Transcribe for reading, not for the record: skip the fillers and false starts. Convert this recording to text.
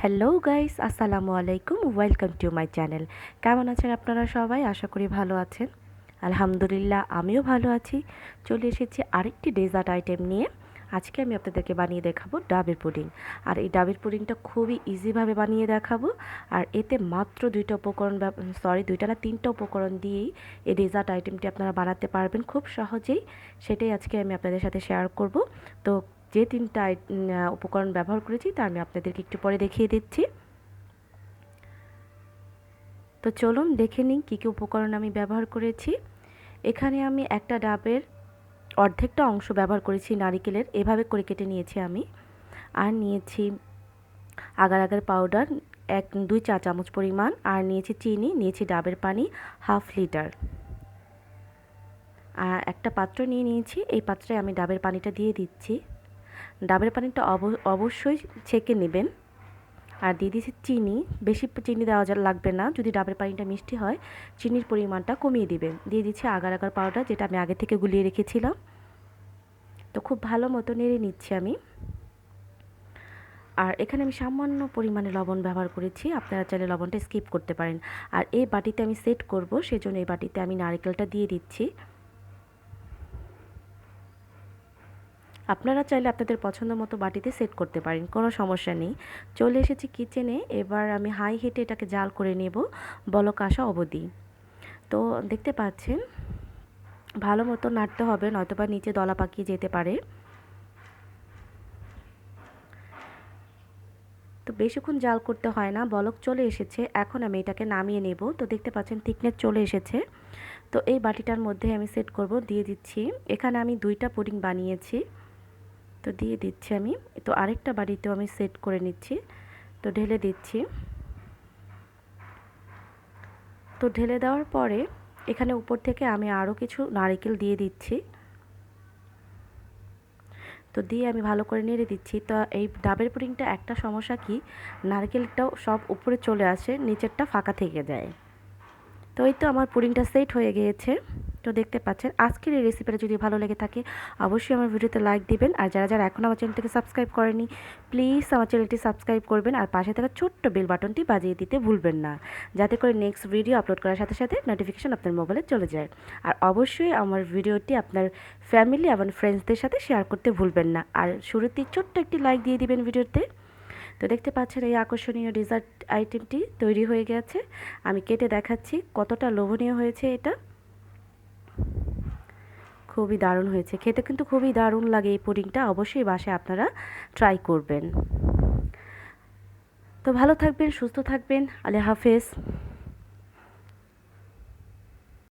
Hello guys, আসসালামু আলাইকুম। Welcome to my channel. কেমন আছেন আপনারা সবাই? আশা করি ভালো আছেন। আলহামদুলিল্লাহ, আমিও ভালো আছি। চলে এসেছি আরেকটি ডেজার্ট আইটেম নিয়ে। আজকে আমি আপনাদেরকে বানিয়ে দেখাবো ডাবের পুডিং। আর এই ডাবের পুডিংটা খুবই ইজিভাবে বানিয়ে দেখাবো। আর এতে মাত্র দুইটা না তিনটা উপকরণ দিয়েই এই ডেজার্ট আইটেমটি আপনারা বানাতে পারবেন খুব সহজেই। সেটাই আজকে আমি আপনাদের সাথে শেয়ার করব। তো যে তিনটা উপকরণ ব্যবহার করেছি তা আমি আপনাদেরকে একটু পরে দেখিয়ে দিচ্ছি। তো চলুন দেখে নিই কী কী উপকরণ আমি ব্যবহার করেছি। এখানে আমি একটা ডাবের অর্ধেকটা অংশ ব্যবহার করেছি নারিকেলের, এভাবে করে কেটে নিয়েছি আমি। আর নিয়েছি আগার আগার পাউডার 2 চা চামচ পরিমাণ, আর নিয়েছি চিনি, নিয়েছি ডাবের পানি 1/2 লিটার। আর একটা পাত্র নিয়ে নিয়েছি, এই পাত্রে আমি ডাবের পানিটা দিয়ে দিচ্ছি। ডাবের পানিটা অবশ্যই ছেঁকে নেবেন। আর দিয়ে দিয়েছি চিনি, বেশি চিনি দেওয়া লাগবে না। যদি ডাবের পানিটা মিষ্টি হয় চিনির পরিমাণটা কমিয়ে দিবেন। দিয়ে দিচ্ছি আগার আগার পাউডার, যেটা আমি আগে থেকে গুলিয়ে রেখেছিলাম। তো খুব ভালো মতো নেড়ে নিচ্ছি আমি। আর এখানে আমি সামান্য পরিমাণে লবণ ব্যবহার করেছি, আপনারা চাইলে লবণটা স্কিপ করতে পারেন। আর এই বাটিতে আমি সেট করব, সেজন্য এই বাটিতে আমি নারকেলটা দিয়ে দিচ্ছি। আপনারা চাইলে আপনাদের পছন্দ মতো বাটিতে সেট করতে পারেন, কোনো সমস্যা নেই। চলে এসেছি কিচেনে। এবার আমি হাই হিটে এটাকে জাল করে নেব বলক আসা অবধি। তো দেখতে পাচ্ছেন ভালো মতো নাড়তে হবে, নয়তোবা নিচে দলা পাকিয়ে যেতে পারে। তো বেশিক্ষণ জাল করতে হয় না, বলক চলে এসেছে। এখন আমি এটাকে নামিয়ে নেব। তো দেখতে পাচ্ছেন থিকনেস চলে এসেছে। তো এই বাটিটার মধ্যে আমি সেট করব, দিয়ে দিচ্ছি। এখানে আমি 2টা পুডিং বানিয়েছি, তো দিয়ে দিচ্ছি আমি। তো আরেকটা বাটিতেও আমি সেট করে নিচ্ছি, তো ঢেলে দিচ্ছি। তো ঢেলে দেওয়ার পরে এখানে উপর থেকে আমি আরও কিছু নারকেল দিয়ে দিচ্ছি। তো দিয়ে আমি ভালো করে নেড়ে দিচ্ছি। তো এই ডাবের পুডিংটা একটা সমস্যা কি, নারকেলটাও সব উপরে চলে আসে, নিচেরটা ফাঁকা থেকে যায়। তো এই তো আমার পুডিংটা সেট হয়ে গিয়েছে। তো দেখতে পাচ্ছেন আজকের এই রেসিপিটা যদি ভালো লেগে থাকে অবশ্যই আমার ভিডিওতে লাইক দিবেন। আর যারা যারা এখন আমার চ্যানেলটিকে সাবস্ক্রাইব করেনি প্লিজ আমার চ্যানেলটি সাবস্ক্রাইব করবেন, আর পাশে থাকা ছোট্ট বেল বাটনটি বাজিয়ে দিতে ভুলবেন না, যাতে করে নেক্সট ভিডিও আপলোড করার সাথে সাথে নোটিফিকেশন আপনার মোবাইলে চলে যায়। আর অবশ্যই আমার ভিডিওটি আপনার ফ্যামিলি এবং ফ্রেন্ডসদের সাথে শেয়ার করতে ভুলবেন না। আর শুরুতেই ছোট্ট একটি লাইক দিয়ে দিবেন ভিডিওতে। তো দেখতে পাচ্ছেন এই আকর্ষণীয় ডেজার্ট আইটেমটি তৈরি হয়ে গেছে। আমি কেটে দেখাচ্ছি কতটা লোভনীয় হয়েছে এটা। খুবই দারুণ হয়েছে, খেতে কিন্তু খুবই দারুণ লাগে এই পুডিংটা। অবশ্যই বাসায় আপনারা ট্রাই করবেন। তো ভালো থাকবেন, সুস্থ থাকবেন। আল্লাহ হাফেজ।